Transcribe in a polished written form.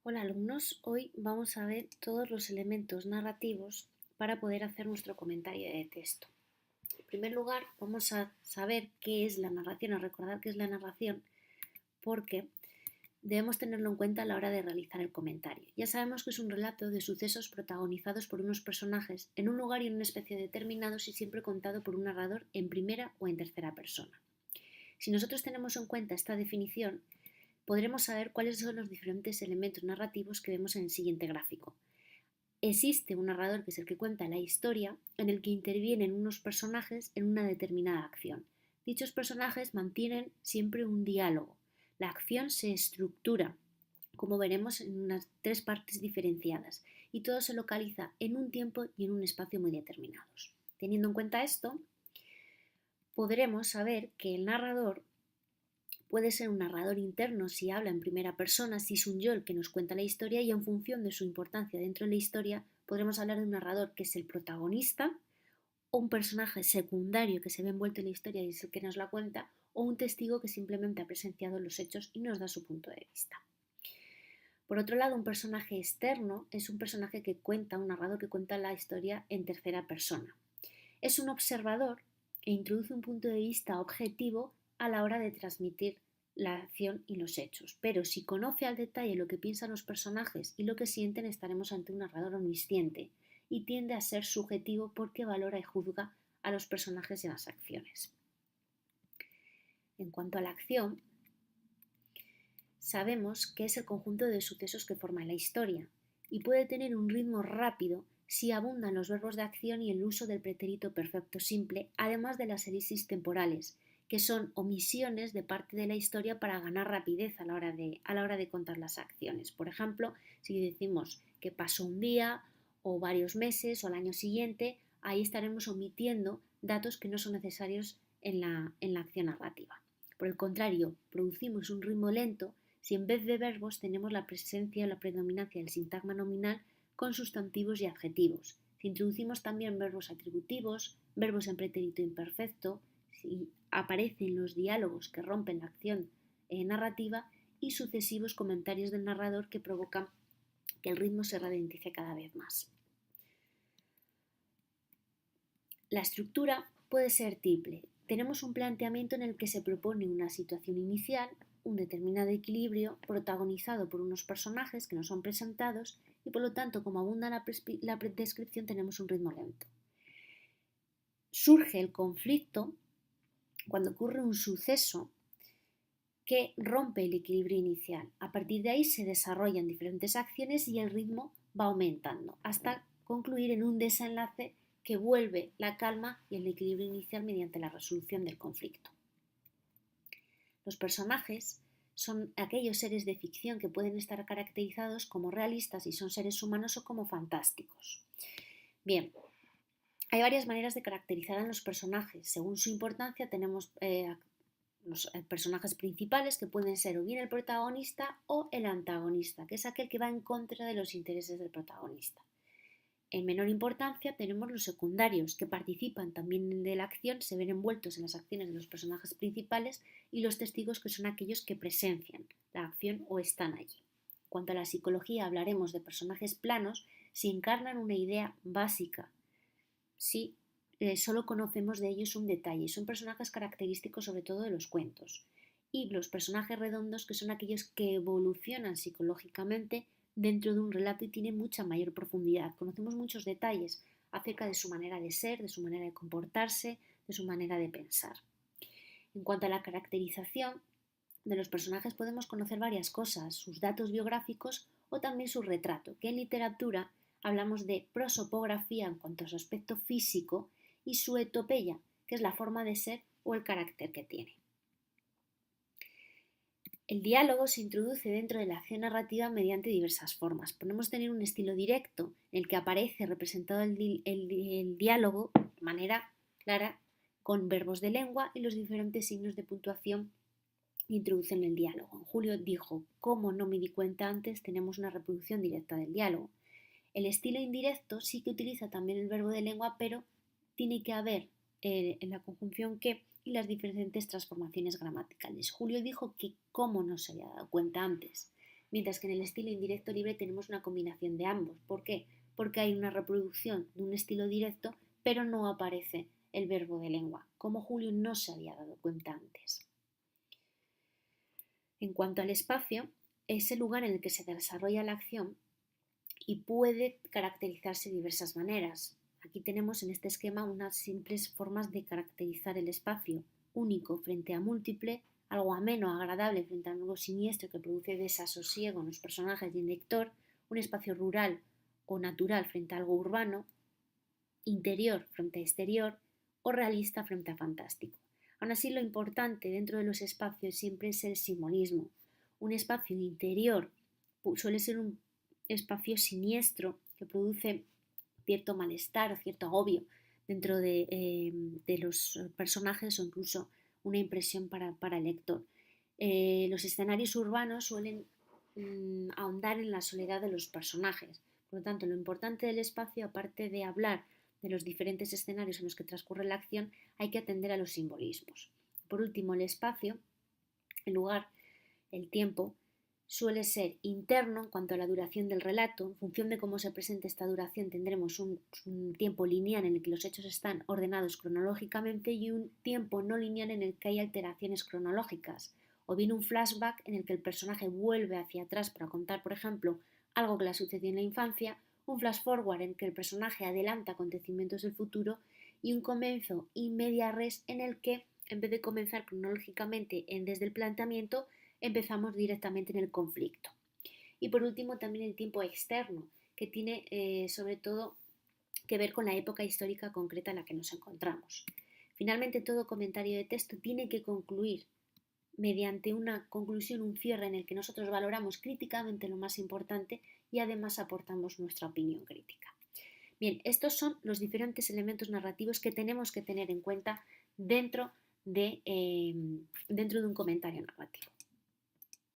Hola alumnos, hoy vamos a ver todos los elementos narrativos para poder hacer nuestro comentario de texto. En primer lugar, vamos a saber qué es la narración, a recordar qué es la narración, porque debemos tenerlo en cuenta a la hora de realizar el comentario. Ya sabemos que es un relato de sucesos protagonizados por unos personajes en un lugar y en un espacio determinados y siempre contado por un narrador en primera o en tercera persona. Si nosotros tenemos en cuenta esta definición, podremos saber cuáles son los diferentes elementos narrativos que vemos en el siguiente gráfico. Existe un narrador, que es el que cuenta la historia, en el que intervienen unos personajes en una determinada acción. Dichos personajes mantienen siempre un diálogo. La acción se estructura, como veremos, en unas tres partes diferenciadas, y todo se localiza en un tiempo y en un espacio muy determinados. Teniendo en cuenta esto, podremos saber que el narrador puede ser un narrador interno si habla en primera persona, si es un yo el que nos cuenta la historia, y en función de su importancia dentro de la historia podremos hablar de un narrador que es el protagonista, o un personaje secundario que se ve envuelto en la historia y es el que nos la cuenta, o un testigo que simplemente ha presenciado los hechos y nos da su punto de vista. Por otro lado, un personaje externo es un personaje que cuenta, un narrador que cuenta la historia en tercera persona. Es un observador e introduce un punto de vista objetivo a la hora de transmitir la acción y los hechos. Pero si conoce al detalle lo que piensan los personajes y lo que sienten, estaremos ante un narrador omnisciente y tiende a ser subjetivo porque valora y juzga a los personajes y a las acciones. En cuanto a la acción, sabemos que es el conjunto de sucesos que forma la historia y puede tener un ritmo rápido si abundan los verbos de acción y el uso del pretérito perfecto simple, además de las elipsis temporales, que son omisiones de parte de la historia para ganar rapidez a la hora de contar las acciones. Por ejemplo, si decimos que pasó un día o varios meses o al año siguiente, ahí estaremos omitiendo datos que no son necesarios en la acción narrativa. Por el contrario, producimos un ritmo lento si en vez de verbos tenemos la presencia o la predominancia del sintagma nominal con sustantivos y adjetivos. Si introducimos también verbos atributivos, verbos en pretérito imperfecto, si aparecen los diálogos que rompen la acción narrativa y sucesivos comentarios del narrador que provocan que el ritmo se ralentice cada vez más. La estructura puede ser triple. Tenemos un planteamiento en el que se propone una situación inicial, un determinado equilibrio protagonizado por unos personajes que nos son presentados y por lo tanto, como abunda la descripción, tenemos un ritmo lento. Surge el conflicto cuando ocurre un suceso que rompe el equilibrio inicial. A partir de ahí se desarrollan diferentes acciones y el ritmo va aumentando hasta concluir en un desenlace que vuelve la calma y el equilibrio inicial mediante la resolución del conflicto. Los personajes son aquellos seres de ficción que pueden estar caracterizados como realistas y son seres humanos o como fantásticos. Bien, hay varias maneras de caracterizar a los personajes. Según su importancia tenemos los personajes principales, que pueden ser o bien el protagonista o el antagonista, que es aquel que va en contra de los intereses del protagonista. En menor importancia tenemos los secundarios, que participan también de la acción, se ven envueltos en las acciones de los personajes principales, y los testigos, que son aquellos que presencian la acción o están allí. En cuanto a la psicología, hablaremos de personajes planos si encarnan una idea básica, si solo conocemos de ellos un detalle. Son personajes característicos sobre todo de los cuentos. Y los personajes redondos, que son aquellos que evolucionan psicológicamente dentro de un relato y tienen mucha mayor profundidad. Conocemos muchos detalles acerca de su manera de ser, de su manera de comportarse, de su manera de pensar. En cuanto a la caracterización de los personajes, podemos conocer varias cosas: sus datos biográficos o también su retrato, que en literatura hablamos de prosopografía en cuanto a su aspecto físico y su etopeya, que es la forma de ser o el carácter que tiene. El diálogo se introduce dentro de la acción narrativa mediante diversas formas. Podemos tener un estilo directo en el que aparece representado el diálogo de manera clara con verbos de lengua y los diferentes signos de puntuación introducen el diálogo. En Julio dijo: "Como no me di cuenta antes", tenemos una reproducción directa del diálogo. El estilo indirecto sí que utiliza también el verbo de lengua, pero tiene que haber en la conjunción que y las diferentes transformaciones gramaticales. Julio dijo que cómo no se había dado cuenta antes. mientras que en el estilo indirecto libre tenemos una combinación de ambos. ¿Por qué? Porque hay una reproducción de un estilo directo, pero no aparece el verbo de lengua, como Julio no se había dado cuenta antes. En cuanto al espacio, es el lugar en el que se desarrolla la acción y puede caracterizarse de diversas maneras. Aquí tenemos en este esquema unas simples formas de caracterizar el espacio: único frente a múltiple, algo ameno, agradable frente a algo siniestro que produce desasosiego en los personajes y en el lector, un espacio rural o natural frente a algo urbano, interior frente a exterior o realista frente a fantástico. Aún así, lo importante dentro de los espacios siempre es el simbolismo. Un espacio interior suele ser un espacio siniestro que produce cierto malestar o cierto agobio dentro de los personajes o incluso una impresión para el lector. Los escenarios urbanos suelen ahondar en la soledad de los personajes. Por lo tanto, lo importante del espacio, aparte de hablar de los diferentes escenarios en los que transcurre la acción, hay que atender a los simbolismos. Por último, el espacio, el lugar, el tiempo, suele ser interno en cuanto a la duración del relato. En función de cómo se presente esta duración tendremos un tiempo lineal en el que los hechos están ordenados cronológicamente y un tiempo no lineal en el que hay alteraciones cronológicas, o bien un flashback en el que el personaje vuelve hacia atrás para contar, por ejemplo, algo que le sucedió en la infancia, un flash forward en el que el personaje adelanta acontecimientos del futuro y un comienzo in media res en el que, en vez de comenzar cronológicamente desde el planteamiento, empezamos directamente en el conflicto. Y por último también el tiempo externo, que tiene sobre todo que ver con la época histórica concreta en la que nos encontramos. Finalmente, todo comentario de texto tiene que concluir mediante una conclusión, un cierre en el que nosotros valoramos críticamente lo más importante y además aportamos nuestra opinión crítica. Bien, estos son los diferentes elementos narrativos que tenemos que tener en cuenta dentro de un comentario narrativo.